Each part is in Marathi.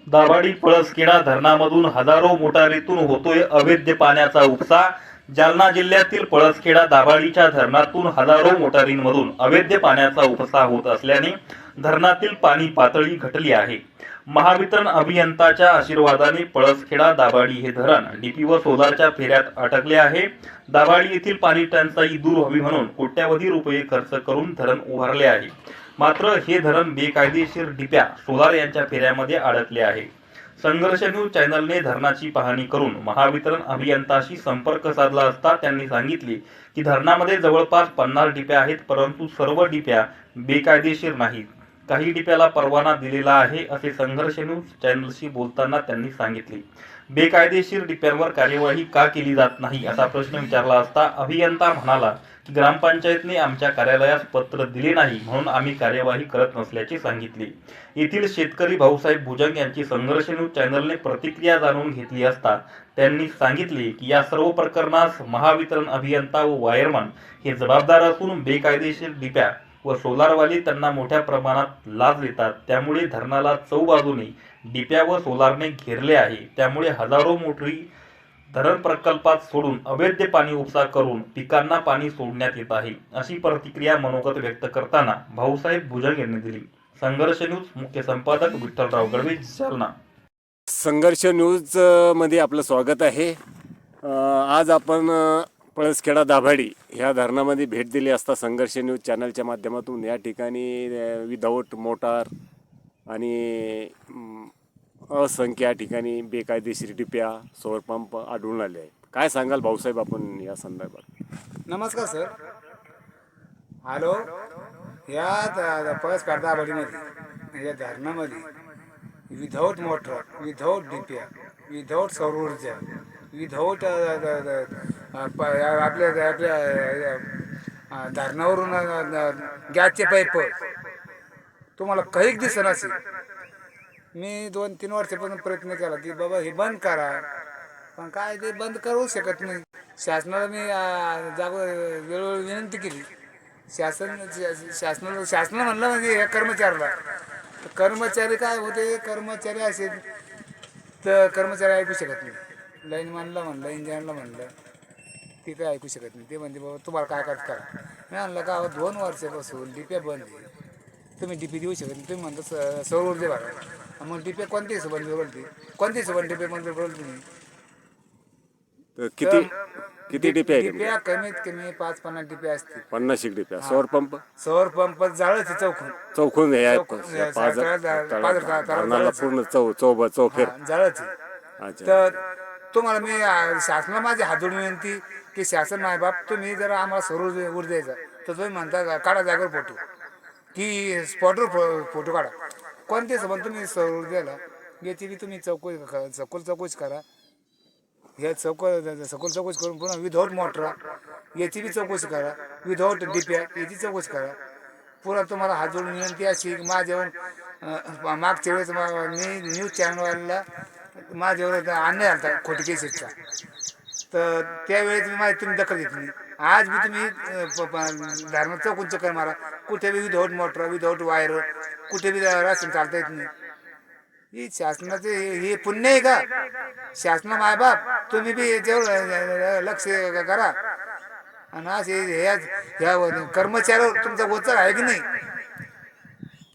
दाभाडी पळसखेडा धरणामधून हजारो मोटारीतून होतोय अवैध पाण्याचा उपसा। जालना जिल्ह्यातील पळसखेडा दाभाडीच्या धरणातून हजारो मोटारींमधून अवैध पाण्याचा उपसा होत असल्याने धरणातील पाणी पातळी घटली आहे। महावितरण अभियंताच्या आशीर्वादाने पळसखेडा दाभाडी हे धरण डीपी व सोलारच्या फेऱ्यात अटकले आहे। दाभाडी येथील पाणी टंचाई दूर व्हावी म्हणून कोट्यावधी रुपये खर्च करून धरण उभारले आहे, मात्र हे धरण बेकायदेशीर डीप्या सोलार यांच्या फेऱ्यामध्ये अडकले आहे। संघर्ष न्यूज चॅनलने धरणाची पाहणी करून महावितरण अभियंताशी संपर्क साधला असता त्यांनी सांगितले की धरणामध्ये जवळपास 50 डीप्या आहेत, परंतु सर्व डीप्या बेकायदेशीर नाहीत। काही डीप्याला परवाना दिलेला आहे असे संघर्ष न्यूज चॅनलशी बोलताना त्यांनी सांगितले। बेकायदेशीर डीप्यांवर कार्यवाही का केली जात नाही असा प्रश्न विचारला असता अभियंता म्हणाला की ग्रामपंचायतने आमच्या कार्यालयास पत्र दिले नाही म्हणून आम्ही कार्यवाही करत नसल्याचे सांगितले। येथील शेतकरी भाऊसाहेब भुजंग यांची संघर्ष न्यूज चॅनलने प्रतिक्रिया जाणून घेतली असता त्यांनी सांगितले की या सर्व प्रकरणास महावितरण अभियंता व वायरमन हे जबाबदार असून बेकायदेशीर डीप्या व सोलारवाली त्यांना मोठ्या प्रमाणात लाच देतात, त्यामुळे धरणाला चौबाजूने डीप्या व सोलारने घेरले आहे। त्यामुळे हजारो मोटरी धरण प्रकल्पात सोडून अवैध पाणी उपसा करून पिकांना पाणी सोडण्यात येत आहे, अशी प्रतिक्रिया मनोगत व्यक्त करताना भाऊसाहेब भुजंग यांनी दिली। संघर्ष न्यूज मुख्य संपादक विठ्ठलराव गडवे, जालना। संघर्ष न्यूज मध्ये आपलं स्वागत आहे। आज आपण पळसखेडा दाभाडी ह्या धरणामध्ये भेट दिली असता संघर्ष न्यूज चॅनलच्या माध्यमातून या ठिकाणी विदाऊट मोटार आणि असंख्य या ठिकाणी बेकायदेशीर डिप्या सौर पंप आढळून आले आहेत। काय सांगाल भाऊसाहेब आपण या संदर्भात? नमस्कार सर। हॅलो, या पळसखेडा दाभाडीमध्ये या धरणामध्ये विदाऊट मोटर, विदाऊट डिप्या, विदाऊट सौर ऊर्जा, विदाऊट आपल्या धरणावरून गॅसचे पाईप तुम्हाला काही दिसत नसेल। मी 2-3 वर्षापासून प्रयत्न केला की बाबा हे बंद करा, पण काय ते बंद करू शकत नाही। शासनाला मी वेळोवेळी विनंती केली। शासनाला म्हणलं म्हणजे या कर्मचाऱ्याला, तर कर्मचारी काय होते, कर्मचारी असेल तर कर्मचारी ऐकू शकत नाही। लाईनमॅनला म्हणलं, इंजिनियरला म्हणलं, ते काय ऐकू शकत नाही। ते म्हणजे बाबा तुम्हाला काय करायचं करा। मी म्हणलं का 2 वर्षापासून डीपी बंद आहे, तुम्ही डीपी देऊ शकत नाही, तुम्ही म्हणता सौर ऊर्जा भरा, मग डीपी कोणत्या हिशोबाने बोलते, कोणत्या हिशोबाने डीपी बंद बोलते तुम्ही? किती डिप्या आहेत? डिप्या कमीत कमी 5-50 डिप्या असतील। 50 डिप्या। सौर पंप जाळच चौकून चौकून धरणाला पूर्ण चौफेर जाळच। अच्छा। तर तुम्हाला मी शासनाला माझी हात जोडून विनंती की शासन नाही बाप, तुम्ही जर आम्हाला सौर ऊर्जा द्यायचा तर तुम्ही म्हणता काढा जागेवर फोटो की स्पॉटवर फोटो काढा, कोणते संबंध तुम्ही सौर ऊर्जाला याची बी तुम्ही सखोल चौकशी करा। या सखोल चौकशी करून पुन्हा विदाऊट मोटर याची बी चौकशी करा, विदाऊट डिप्या याची चौकशी करा। पुन्हा तुम्हाला हात जोडून विनंती अशी माझ्यावर मागच्या वेळेस मी न्यूज चॅनलवाल्याला माझ्यावर अन्याय झाला खोटी केसेसचा, तर त्यावेळेस मी माझी तुम्ही दखल घेतली। आज मी तुम्ही धरणात चौकून चक्कर मारा, कुठे बी विदाऊट मोटर, विदाऊट वायर, कुठे बी राशन चालता येत नाही। ही शासनाचे हे पुण्य आहे का? शासना मायबाप तुम्ही बी याच्यावर लक्ष करा। आणि असे ह्या कर्मचाऱ्यावर तुमचा वचक आहे की नाही,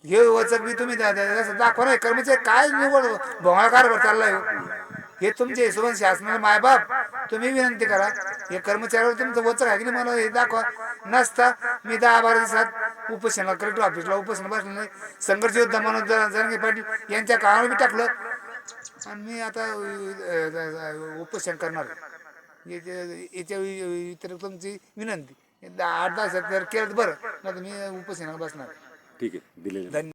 हे वचक बी तुम्ही दाखवा नाही। कर्मचारी काय निवड भोंगळा कारभार चाललाय हे तुमच्या हिशोबाने शासनाला मायबाप तुम्ही विनंती करा, हे कर्मचाऱ्यावर तुमचं वचक आहे की नाही मला हे दाखवा। नसता मी 10-12 दिवसात उपोषणाला कलेक्टर ऑफिसला उपोषण बसलं नाही। संघर्ष योद्धा मनोज जरांगे पाटील यांच्या कामावर बी टाकलं आणि मी आता उपोषण करणार। याच्या व्यतिरिक्त तुमची विनंती 8-10 दिवसात जर केलं बरं, नाही तर मी उपोषणाला बसणार। ठीक आहे, दिलेलं। धन्यवाद।